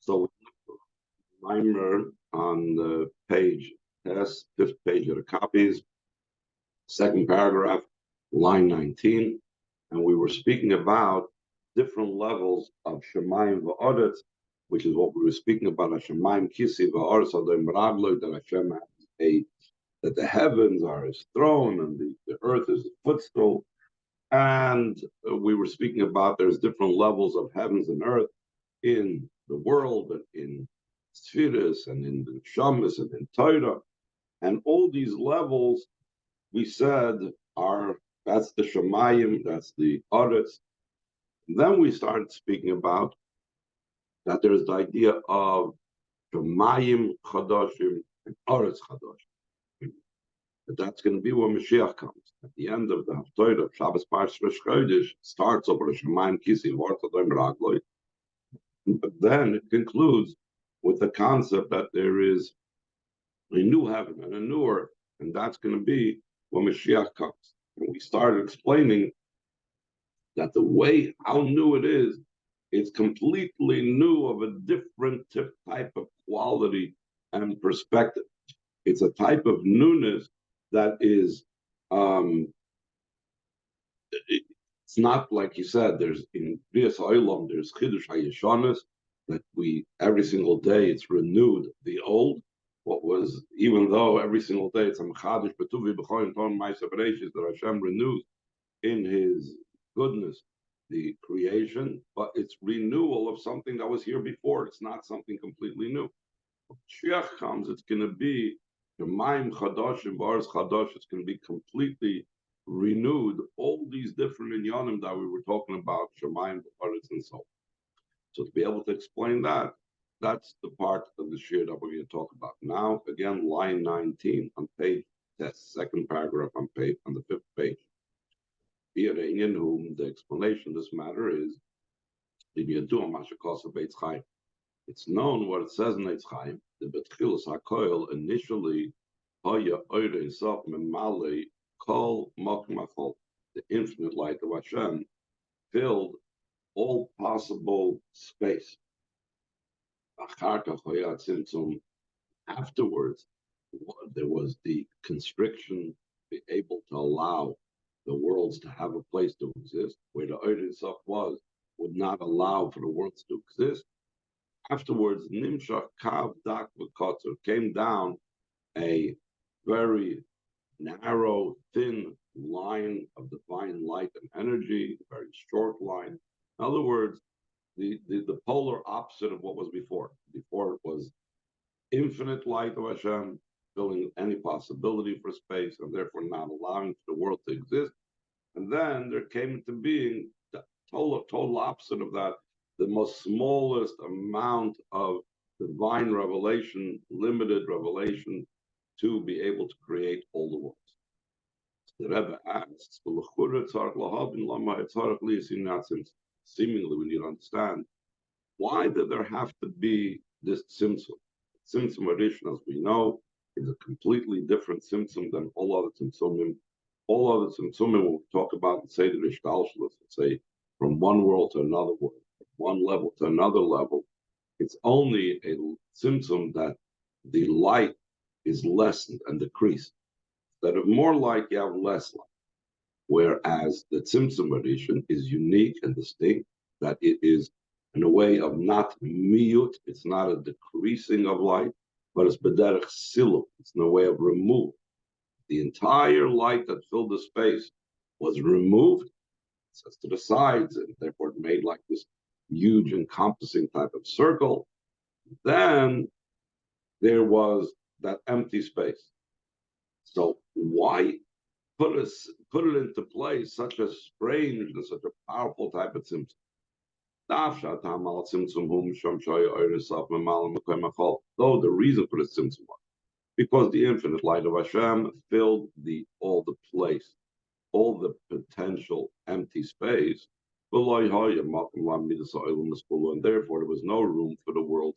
So Maamar on the page, fifth page of the copies, second paragraph, line 19, and we were speaking about different levels of Shemayim va'aretz, which is what we were speaking about. Hashemayim kisi va'aretz adom raglo, that Hashem has that the heavens are His throne and the earth is His footstool. And we were speaking about there's different levels of heavens and earth in the world, and in spheres, and in the shamas, and in Torah, and all these levels we said that's the Shemayim, that's the Aretz. Then we started speaking about that there's the idea of Shemayim Chadashim and Aretz Chadashim. That's going to be when Mashiach comes. At the end of the Haftorah of Shabbos Parshas Rosh Chodesh starts over the Shemayim Kisi V'Artadom Ragloi. But then it concludes with the concept that there is a new heaven and a new earth, and that's going to be when Mashiach comes. And we started explaining that the way how new it is, it's completely new of a different type of quality and perspective. It's a type of newness that is, it's not like you said, there's in Brias Olam, there's Chidush HaYeshanos, that we, every single day, it's renewed the old. What was, even though every single day it's a Mechadish Betuvi B'choyim Ton Ma'aseh Bereishis that Hashem renews in His goodness the creation, but it's renewal of something that was here before. It's not something completely new. When Mashiach comes, it's going to be Shemayim Chadash and Ba'aretz Chadash. It's going to be completely renewed. All these different inyanim that we were talking about, Shemayim, Ba'aretz, and so on. So to be able to explain that, that's the part of the shir that we're going to talk about. Now, again, line 19 on page, that's second paragraph on the fifth page. Here, in whom the explanation of this matter is, it's known what it says in Eitz Chaim, the Betchilas HaKoil initially, the infinite light of Hashem filled all possible space. Afterwards, there was the constriction, be able to allow the worlds to have a place to exist, where the earth itself would not allow for the worlds to exist. Afterwards, Nimshach Kav Dak V'Kotzer came down a very narrow, thin line of divine light and energy, a very short line. In other words, the polar opposite of what was before. Before it was infinite light of Hashem, filling any possibility for space, and therefore not allowing the world to exist. And then there came into being the total opposite of that, the most smallest amount of divine revelation, limited revelation, to be able to create all the worlds. The Rebbe asks, seemingly we need to understand, why did there have to be this tzimtzum? Tzimtzum Rishon, as we know, is a completely different tzimtzum than all other tzimtzumim. All other tzimtzumim, when we talk about, say, the Rishtalshlus, say, from one world to another world, from one level to another level, it's only a tzimtzum that the light is lessened and decreased. Instead of more light, you have less light. Whereas the tzimtzum Rishon is unique and distinct, that it is in a way of not miyut, it's not a decreasing of light, but it's bederech silu, it's in a way of removal. The entire light that filled the space was removed, it says to the sides, and therefore it made like this huge encompassing type of circle. Then there was that empty space. So why put it into place such a strange and such a powerful type of tzimtzum? Though the reason for the tzimtzum was because the infinite light of Hashem filled all the place, all the potential empty space, and therefore there was no room for the world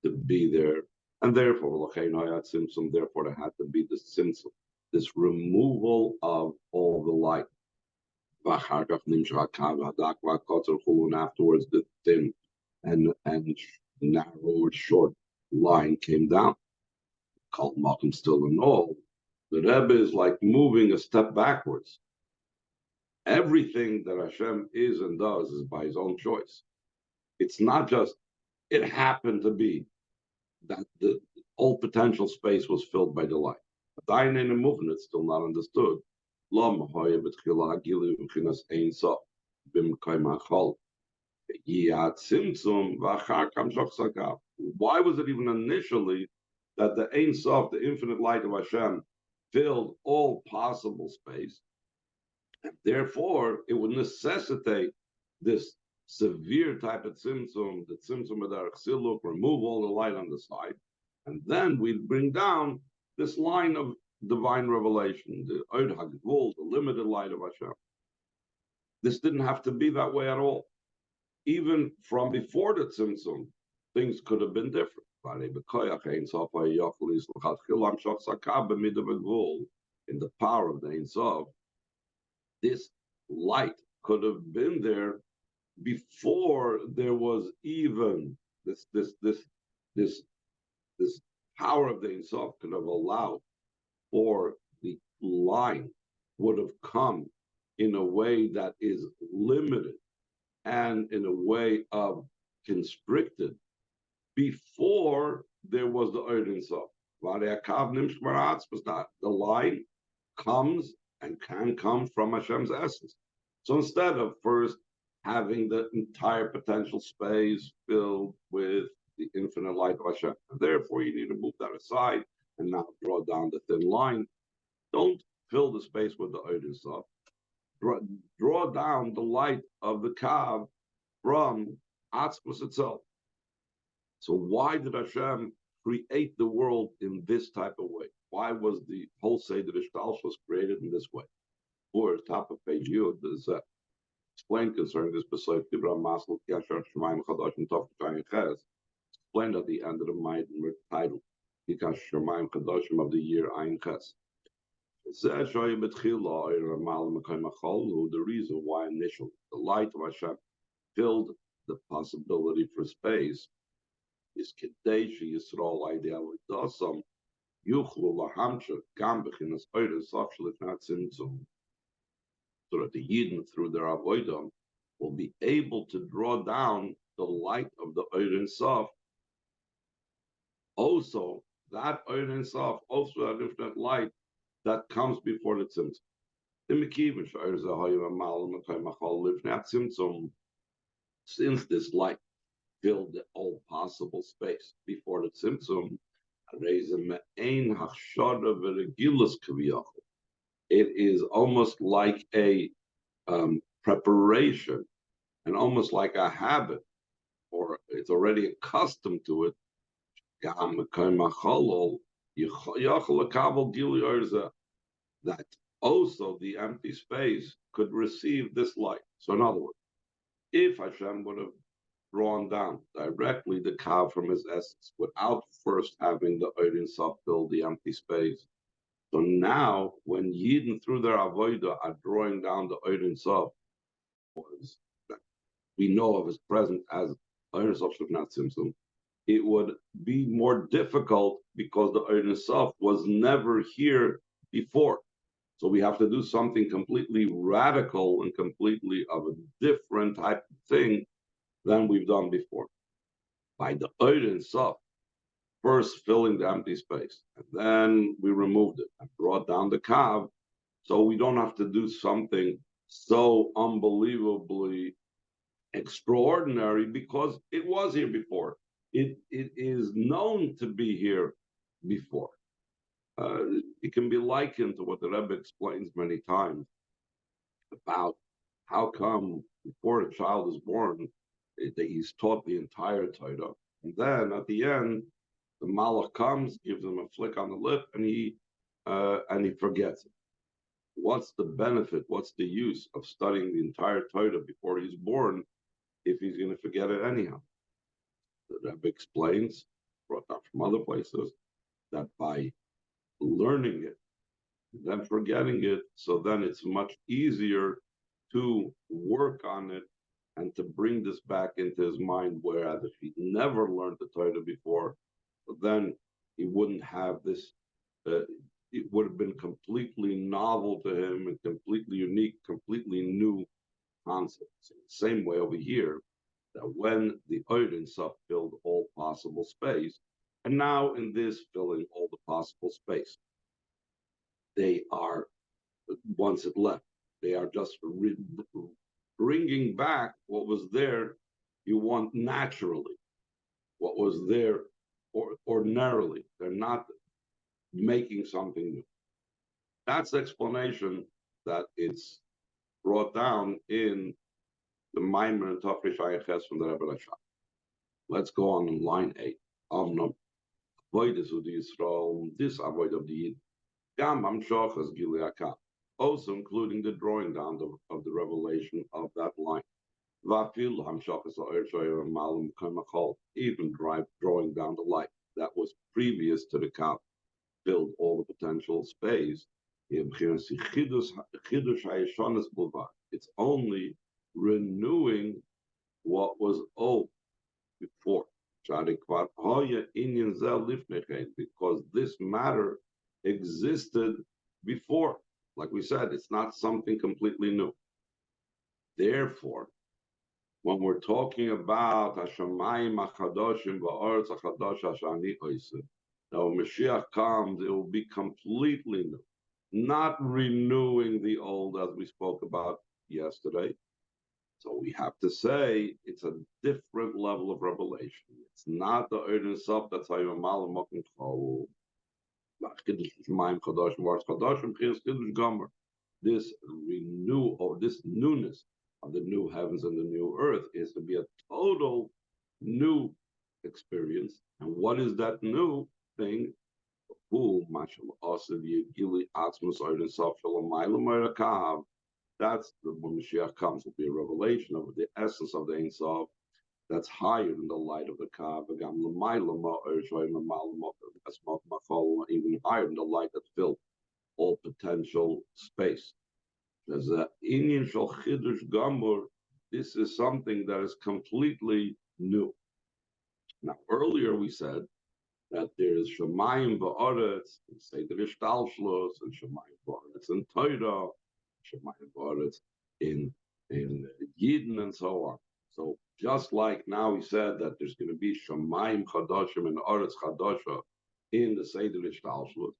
to be there, and therefore therefore there had to be this tzimtzum, this removal of all the light. And afterwards the thin and narrow very short line came down. Kol Malchus still and all. The Rebbe is like moving a step backwards. Everything that Hashem is and does is by his own choice. It's not just, it happened to be that the whole potential space was filled by the light. But in a movement, it's still not understood. Why was it even initially that the Ein Sof, the infinite light of Hashem, filled all possible space? And therefore, it would necessitate this severe type of tzimtzum, the tzimtzum of the chiluk, remove all the light on the side, and then we'd bring down this line of divine revelation, the Od HaGvul, the limited light of Hashem. This didn't have to be that way at all. Even from before the tzimtzum, things could have been different. In the power of the Ein Sof, this light could have been there before there was even this power of the Ein Sof could have allowed for the line would have come in a way that is limited and in a way of constricted before there was the Od Ein Sof. The line comes and can come from Hashem's essence. So instead of first having the entire potential space filled with the infinite light of Hashem, and therefore you need to move that aside and now draw down the thin line. Don't fill the space with the Od Ein Sof. Draw down the light of the Kav from Atzmus itself. So why did Hashem create the world in this type of way? Why was the whole Seder Ishtalshus created in this way? Or top of page Yud, there's explained concerning this B'Soif Dvar Malchus Yashar Shemaim Chadash Tov Chayin Ches. Explained at the end of the Maamar title, Yikash Shemaim Chadashim of the year Ayin Ches. The reason why initially the light of Hashem filled the possibility for space is Kadesh Yisrael Ideal Dasam Yuchlu Lahamcha Gambechinas Oida Sochlik Natzimzum. So that the Yidden through their avoidam will be able to draw down the light of the Od Ein Sof. Also, that Od Ein Sof, also that infinite light that comes before the tzimtzum. Since this light filled the whole possible space before the tzimtzum, it is almost like a preparation and almost like a habit, or it's already accustomed to it. That also the empty space could receive this light. So in other words, if Hashem would have drawn down directly the Kav from his essence without first having the Od Ein Sof fill the empty space, so now when Yidden through their avodah are drawing down the Od Ein Sof, that we know of as present as Od Ein Sof Shlifnat Tzimtzum, it would be more difficult because the Od Ein Sof was never here before. So we have to do something completely radical and completely of a different type of thing than we've done before. By the Od Ein Sof first filling the empty space, and then we removed it and brought down the Kav, so we don't have to do something so unbelievably extraordinary because it was here before. It is known to be here before. It can be likened to what the Rebbe explains many times about how come before a child is born, he's taught the entire Torah, and then at the end, the Malach comes, gives him a flick on the lip, and he forgets it. What's the benefit? What's the use of studying the entire Torah before he's born if he's going to forget it anyhow? The Rebbe explains, brought up from other places, that by learning it, then forgetting it, so then it's much easier to work on it and to bring this back into his mind, whereas if he never learned the Torah before, then he wouldn't have this, it would have been completely novel to him and completely unique, completely new concepts. In the same way over here, that when the Odin Sof filled all possible space, and now in this filling all the possible space, they are, once it left, they are just bringing back what was there you want naturally, what was there ordinarily. They're not making something new. That's the explanation that it's brought down in the Maamar and Tafresh Ayeches from the Rebbe Rashab. Let's go on line 8. Amnam, avoidus of the Yisrael, this avoid of the Yid, Gam Hamshachas Gilui Hakam, also including the drawing down of the revelation of that line. Vafil Hamshachas Ha'er Malam Kamachol, even drawing down the light that was previous to the Kav, filled all the potential space. It's only renewing what was old before. Because this matter existed before. Like we said, it's not something completely new. Therefore, when we're talking about Hashemayim HaChadoshim Va'aretz HaChadosh Hashani Oiseh, now when Mashiach comes, it will be completely new. Not renewing the old as we spoke about yesterday. So we have to say it's a different level of revelation. It's not the Odin Sof that's how you malam mokim chol. This renew or this newness of the new heavens and the new earth is to be a total new experience. And what is that new thing? That's when Mashiach comes, will be a revelation of the essence of the Ein Sof that's higher than the light of the Kav, even higher than the light that filled all potential space. There's an Inyan Shal Chidush Gamur. This is something that is completely new. Now, earlier we said that there's Shemayim Ba'aretz, and Seder Ishtalshlos, and Shemayim Ba'aretz in Torah, Shemayim Ba'aretz in Yidden, and so on. So just like now we said that there's going to be Shemayim Chadashim and Aretz Chadasha in the Seder Ishtalshlos,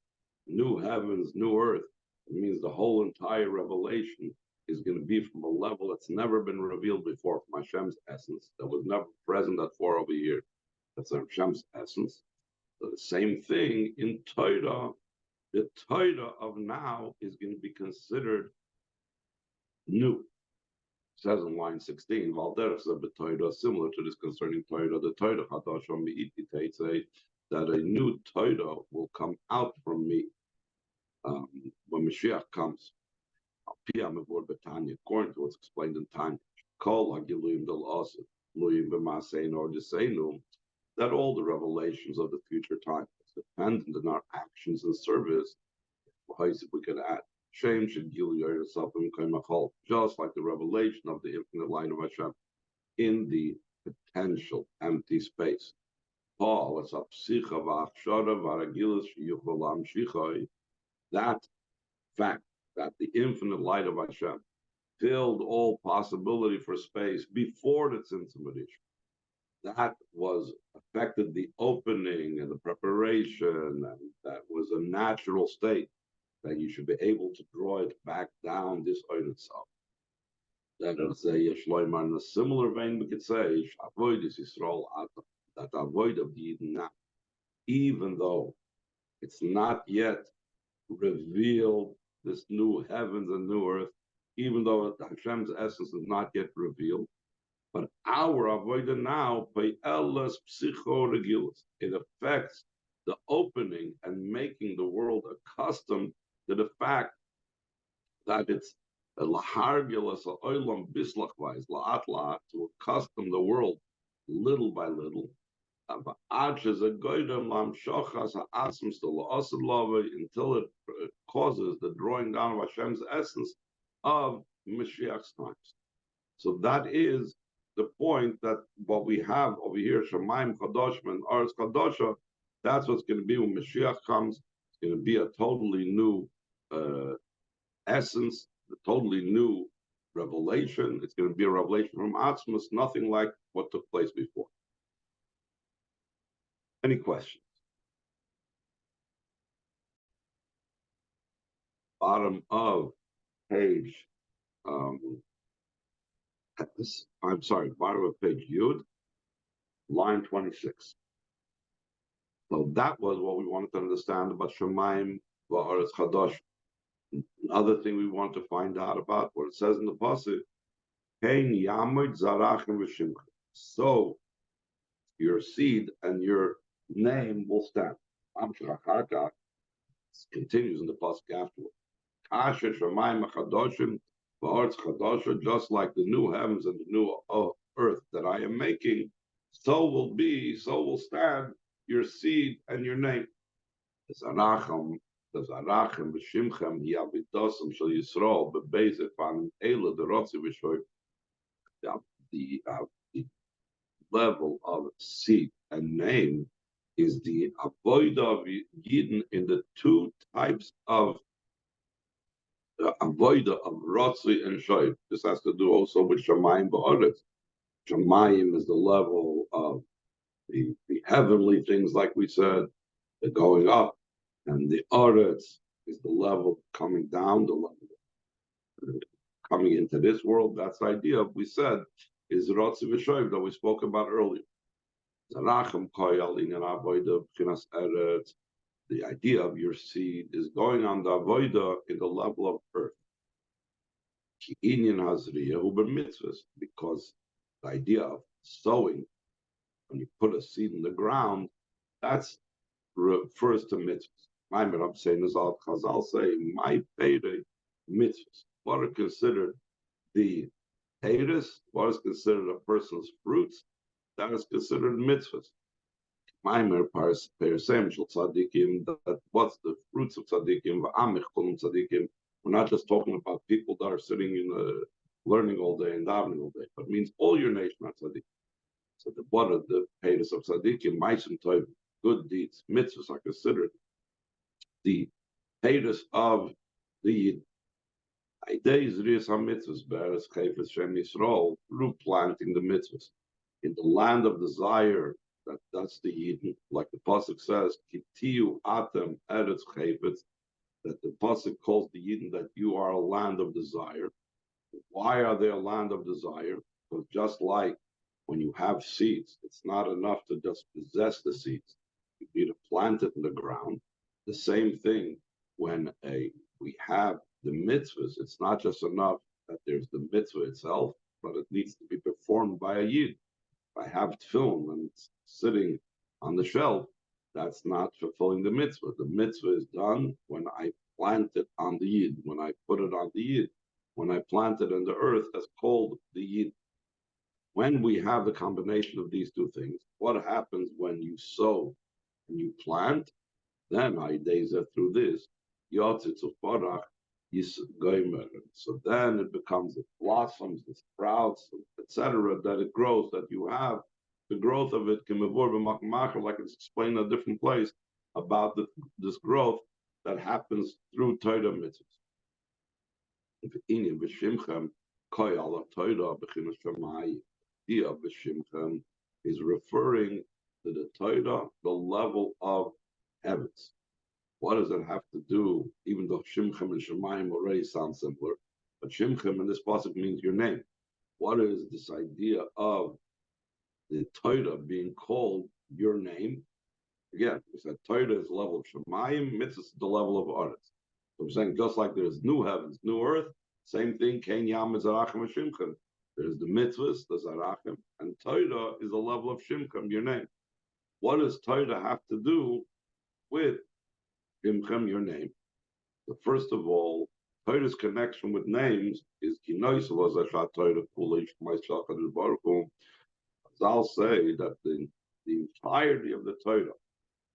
new heavens, new earth. It means the whole entire revelation is going to be from a level that's never been revealed before, from Hashem's essence, that was never present at 4 over here. That's Hashem's essence. So the same thing in Torah. The Torah of now is going to be considered new. It says in line 16, similar to this concerning Torah, the Torah say that a new Torah will come out from me when Mashiach comes. According to what's explained in Tanya, that all the revelations of the future time is dependent on our actions and service. We could add, just like the revelation of the infinite light of Hashem in the potential empty space. That fact that the infinite light of Hashem filled all possibility for space before its intimation, that was affected the opening and the preparation, and that was a natural state that you should be able to draw it back down this oil itself. That is in a similar vein, we could say that avoid of the Yidden now, even though it's not yet revealed, this new heavens and new earth, even though Hashem's essence is not yet revealed. But our avodah now, it affects the opening and making the world accustomed to the fact that it's to accustom the world little by little, until it causes the drawing down of Hashem's essence of Mashiach's times. So that is the point that what we have over here, Shemaim Chadoshim and Aretz Chadosha, that's what's going to be when Mashiach comes. It's going to be a totally new essence, a totally new revelation. It's going to be a revelation from Atzmus, nothing like what took place before. Any questions? Bottom of page, bottom of page Yud, line 26. So that was what we wanted to understand about Shemaim Va'aretz Chadash. Another thing we want to find out about what it says in the pasuk, Hein Yamud Zarachim V'Shimcha. So your seed and your name will stand. Continues in the pasuk afterward. Kasher Shemaim Chadoshim Va'aretz Chadasha, just like the new heavens and the new earth that I am making, so will stand your seed and your name. The Zarachim B'Shimchem Hiyavidosim Shel Yisrael B'Beizet Van Eila Derotzi V'Shoy. The level of seed and name is the avodah of Yidden in the two types of avodah of Rotzi and Shoy. This has to do also with Shamayim Ba'aretz. Shamayim is the level of the heavenly things, like we said, the going up, and the Aretz is the level coming down, the level coming into this world. That's the idea we said is Rotzi V'Shoiv that we spoke about earlier. The idea of your seed is going on the avodah in the level of earth. Because the idea of sowing, when you put a seed in the ground, that's refers to mitzvahs. Maamar, I'm saying is all Chazal say, my payday mitzvahs. What are considered the paydas? What is considered a person's fruits? That is considered mitzvahs. Maamar Parasem Shel Tzadikim, that what's the fruits of Tzadikim, V'amich Kolum Tzadikim. We're not just talking about people that are sitting in learning all day and davening all day, but it means all your nation are Tzadikim. So what are the paydas of Tzadikim? Ma'asim Tov, good deeds, mitzvahs are considered the paydas of the Yid. Through planting the mitzvahs in the land of desire. That's the Yidden, like the pasuk says, "Kitiu atem eretz chayfetz," that the pasuk calls the Yidden that you are a land of desire. Why are they a land of desire? Because just like when you have seeds, it's not enough to just possess the seeds. You need to plant it in the ground. The same thing when we have the mitzvahs. It's not just enough that there's the mitzvah itself, but it needs to be performed by a Yid. If I have tefillin and it's sitting on the shelf, that's not fulfilling the mitzvah. The mitzvah is done when I plant it on the Yid, when I put it on the Yid, when I plant it in the earth, that's called the Yid. When we have the combination of these two things, what happens when you sow and you plant? Then through this, so then it becomes, it blossoms, it sprouts, etc., that it grows, that you have the growth of it, like it's explained in a different place about this growth that happens through Torah mitzvahs. Is referring to the Torah, the level of heavens. What does it have to do? Even though Shimchem and Shemayim already sound simpler, but Shimchem in this pasuk means your name. What is this idea of the Torah being called your name? Again, we said Torah is the level of Shemayim, mitzvah is the level of Aretz. So I'm saying just like there's new heavens, new earth, same thing, Kein Yam Zarachim Shimchem. There's the mitzvahs, the Zarachim, and Torah is the level of Shimchem, your name. What does Torah have to do with Shimchem, your name? So first of all, Torah's connection with names is I'll say that the entirety of the Torah,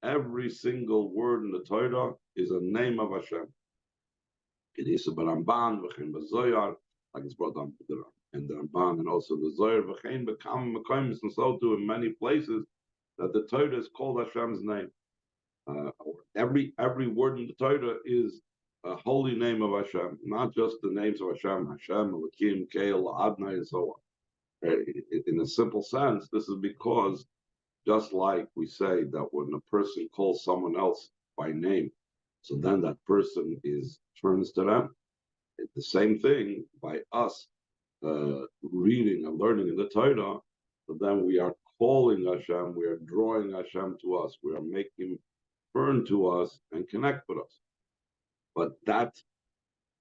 every single word in the Torah is a name of Hashem. It is a Baramban, like it's brought down to the and the Ramban, and also the Zohar, v'chein b'kam mekaymis, and so too in many places that the Torah is called Hashem's name. Every word in the Torah is a holy name of Hashem, not just the names of Hashem, Elokim, Keil, Adonai, and so on. In a simple sense, this is because just like we say that when a person calls someone else by name, so then that person turns to them. It's the same thing by us reading and learning in the Torah, so then we are calling Hashem, we are drawing Hashem to us, we are making him turn to us and connect with us. But that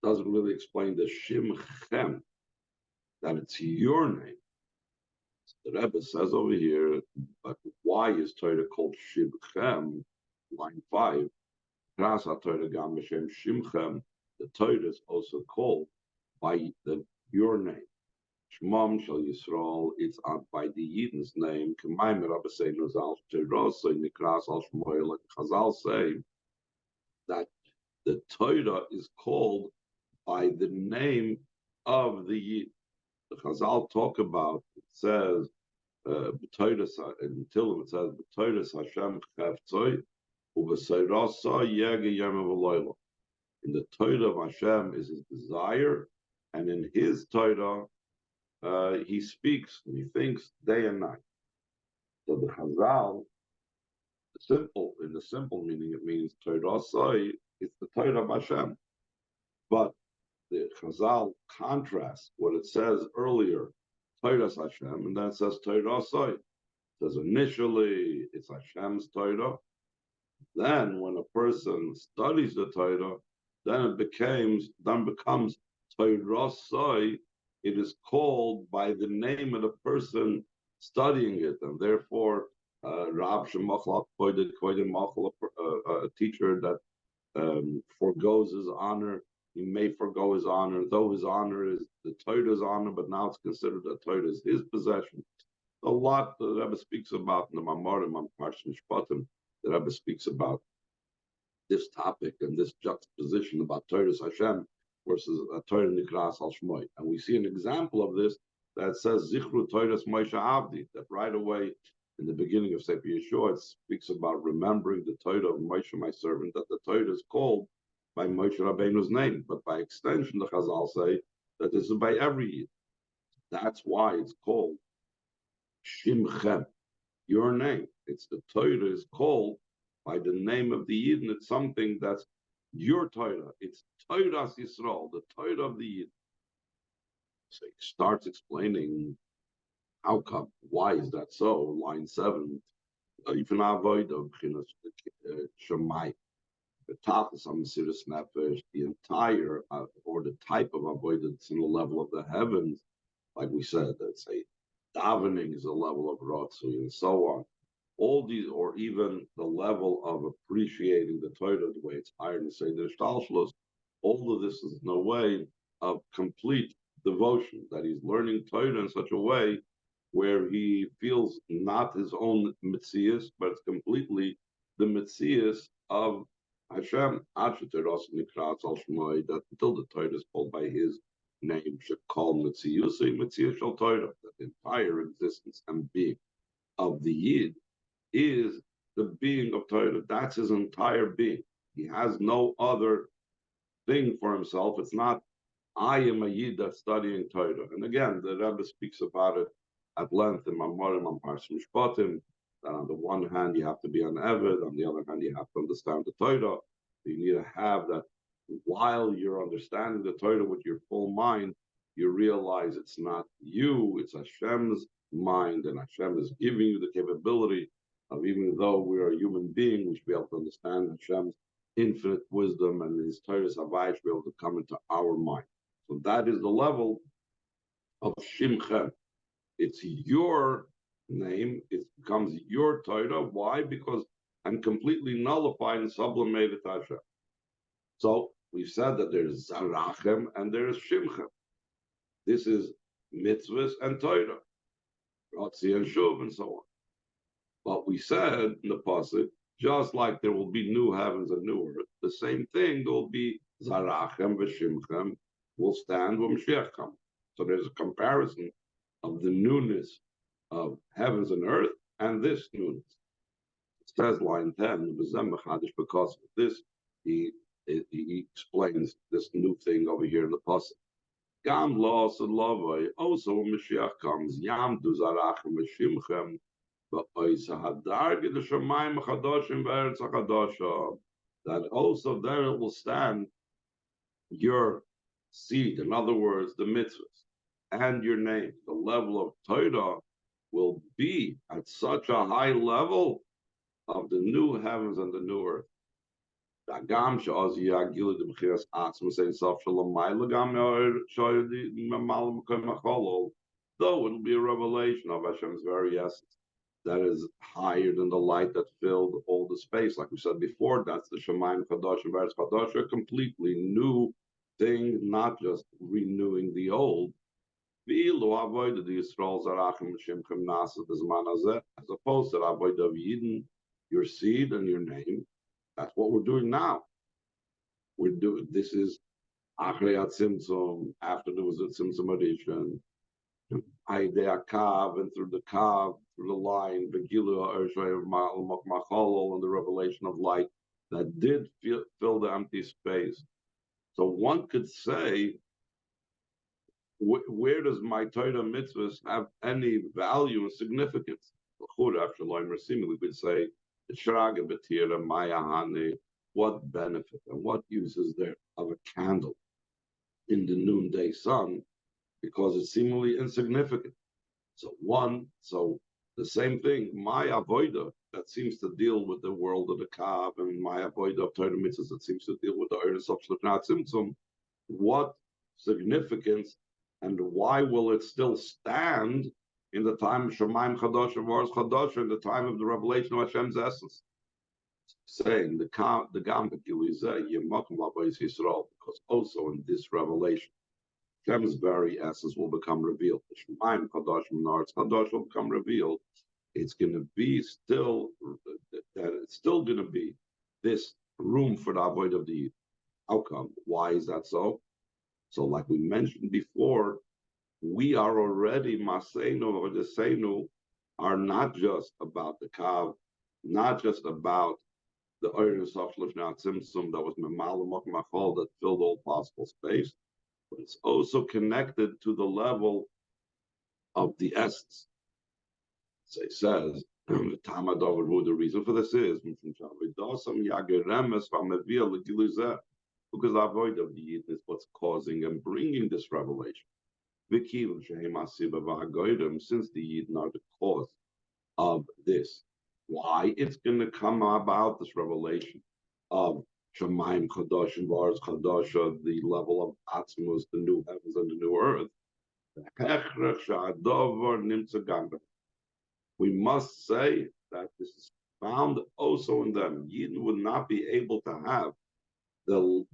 doesn't really explain the Shimchem, that it's your name. So the Rebbe says over here, but why is Torah called Shimchem? Line 5. Shimchem, the Torah is also called by your name. Shmam Shal Yisrael, it's by the Yidden's name. Maamar Rabbi say Nozal Terosa in the Kras al Shmoel, like Chazal say that the Torah is called by the name of the Yid. The Chazal talk about, it says, in Tillim it says, B'Torah Hashem Chavtzoi, U'V'Seirasa Yege Yom V'Loyla. In the Torah of Hashem is his desire, and in his Torah, he speaks and he thinks day and night. So the Chazal, in the simple meaning, it means Torah Sai, it's the Torah of Hashem. But the Chazal contrasts what it says earlier, Torah Hashem, and then it says Torah Sai. It says initially it's Hashem's Torah. Then when a person studies the Torah, then it becomes Torah Sai. It is called by the name of the person studying it, and therefore, Rab Shemachal quoted a teacher that forgoes his honor. He may forgo his honor, though his honor is the Torah's honor, but now it's considered that Torah is his possession. A lot the Rebbe speaks about in the Maamar and Parshat Mishpatim. The Rebbe speaks about this topic and this juxtaposition about Torah's Hashem versus a Torah Nikras al Shmoy. And we see an example of this that says Zichru Torah's Moshe Avdi, that right away in the beginning of Sefer Yeshua, it speaks about remembering the Torah of Moshe, my servant, that the Torah is called by Moshe Rabbeinu's name. But by extension, the Chazal say that this is by every Yid. That's why it's called Shimchem, your name. It's the Torah is called by the name of the Yid, and it's something that's your Torah. It's Torah Yisrael, the Torah of the Yid. So he starts explaining how come, why is that so? Line 7. Even avoid of Shemai, the Tachlis Amasiris Nefesh, the entire or the type of avoidance in the level of the heavens, like we said, let's say davening is a level of Ratzui and so on. All these, or even the level of appreciating the Torah, the way it's higher to say the Shtalshlos, all of this is in a way of complete devotion, that he's learning Torah in such a way where he feels not his own Metzias, but it's completely the Metzias of Hashem, that until the Torah is called by his name, should call Metzias, Metzias Shal Torah, that the entire existence and being of the Yid is the being of Torah. That's his entire being. He has no other thing for himself. It's not, I am a Yid that's studying Torah. And again, the Rebbe speaks about it at length in Maamar and Parshat Mishpatim, that on the one hand, you have to be an Eved, on the other hand, you have to understand the Torah. You need to have that while you're understanding the Torah with your full mind, you realize it's not you, it's Hashem's mind, and Hashem is giving you the capability of, even though we are a human being, we should be able to understand Hashem's infinite wisdom and his Torah's Havai should be able to come into our mind. So that is the level of Shimchem. It's your name, it becomes your Torah. Why? Because I'm completely nullified and sublimated to Hashem. So we've said that there's Zarachem and there is Shimchem. This is mitzvahs and Torah, Ratzi and Shuv, and so on. But we said in the pasuk, just like there will be new heavens and new earth, the same thing, there will be Zarachem v'Shimchem will stand when Mashiach comes. So there's a comparison of the newness of heavens and earth and this newness. It says line 10, because of this, he explains this new thing over here in the pasuk. Gam loss and love. Also, when Mashiach comes, Yam du zarachem v'shimchem, v'ois hadarge the shamayim chadoshim v'eretz hachadosha. That also there it will stand your seed. In other words, the mitzvahs and your name. The level of Torah will be at such a high level of the new heavens and the new earth. Though it'll be a revelation of Hashem's very essence that is higher than the light that filled all the space. Like we said before, that's the Shemayim Kadosh and Veretz Kadosh, a completely new thing, not just renewing the old. As opposed to the avoid of Yidden, your seed and your name. That's what we're doing now. We're doing this is Achrei Tzimtzum, after there was a Tzimtzum edition, Aidei Kav, and through the Kav, through the line, the Gilu Machol, and the revelation of light that did fill the empty space. So one could say, where does my Torah mitzvahs have any value and significance? We could say, what benefit and what use is there of a candle in the noonday sun, because it's seemingly insignificant. So the same thing, my avodah that seems to deal with the world of the Kav, and my avodah of Torah mitzvahs that seems to deal with the earnest of Shlifnat Tzimtzum, what significance and why will it still stand in the time of Shemaim Chadosh and Varos Chadosh, in the time of the revelation of Hashem's essence? Saying the Gam Yisrael, because also in this revelation, Hashem's very essence will become revealed. The Shemaim Chadosh and Varos Chadosh will become revealed. It's going to be still that it's still going to be this room for the avoid of the Yid. How come? Why is that so? So, like we mentioned before, we are already Maseinu or the Seinu are not just about the Kav, not just about the Eirus of Shlifnat Tzimtzum that was Memal Machol that filled all possible space, but it's also connected to the level of the essence. So it says, the reason for this is because the avoid of the Yid is what's causing and bringing this revelation. Since the Yid are the cause of this, why it's going to come about this revelation of Shemaim Kadosh and Varos Kadosh, the level of Atzmus, the new heavens and the new earth. We must say that this is found also in them. Yidden would not be able to have the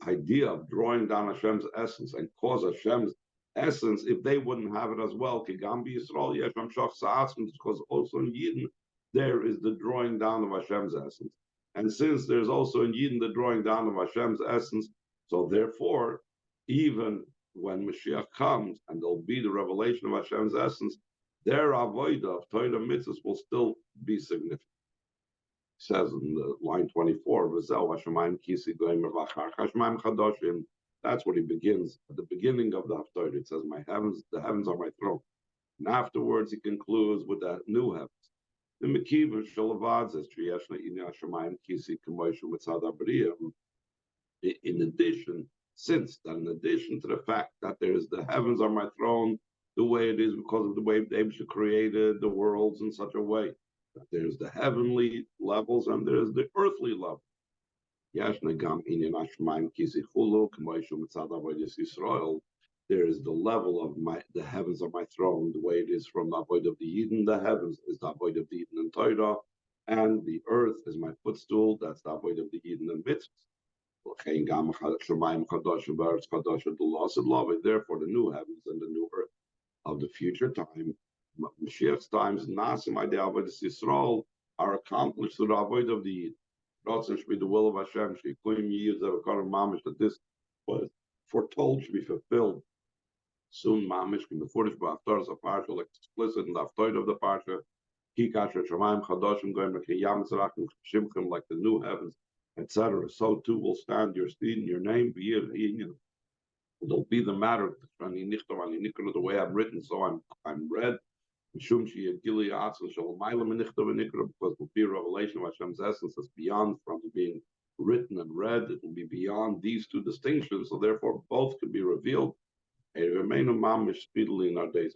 idea of drawing down Hashem's essence and cause Hashem's essence if they wouldn't have it as well. Because also in Yidden there is the drawing down of Hashem's essence. And since there's also in Yidden the drawing down of Hashem's essence, so therefore, even when Mashiach comes and there'll be the revelation of Hashem's essence, their avodah of Torah mitzvahs will still be significant. It says in the line 24, that's what he begins at the beginning of the Haftarah. It says, the heavens are my throne. And afterwards he concludes with that new heavens. The Mekiva Shalavad says, in addition, in addition to the fact that there is the heavens are my throne, the way it is because of the way Abisha created the worlds in such a way that there's the heavenly levels and there's the earthly level. There is the level of the heavens are my throne, the way it is from the avoid of the Yidden. The heavens is the avoid of the Yidden and Torah, and the earth is my footstool. That's the avoid of the Yidden and mitzvahs. Therefore, the new heavens and the new earth of the future time, Mashiach's times, Nasim Idei Avodas Yisrael, are accomplished through the avoid of the Yid. Ratzon should be the will of Hashem. That this was foretold should be fulfilled. soon mamish can be furnished by Haftarahs of Parsha, like explicit in the Haftarah of the Parsha. Kikash Shamayim Chadoshim going like the new heavens, etc. So too will stand your steed and your name. It'll be the matter the way I'm written, so I'm read. Because it will be a revelation of Hashem's essence that's beyond from being written and read. It will be beyond these two distinctions, so therefore both can be revealed. It remain a mamish speedily in our days.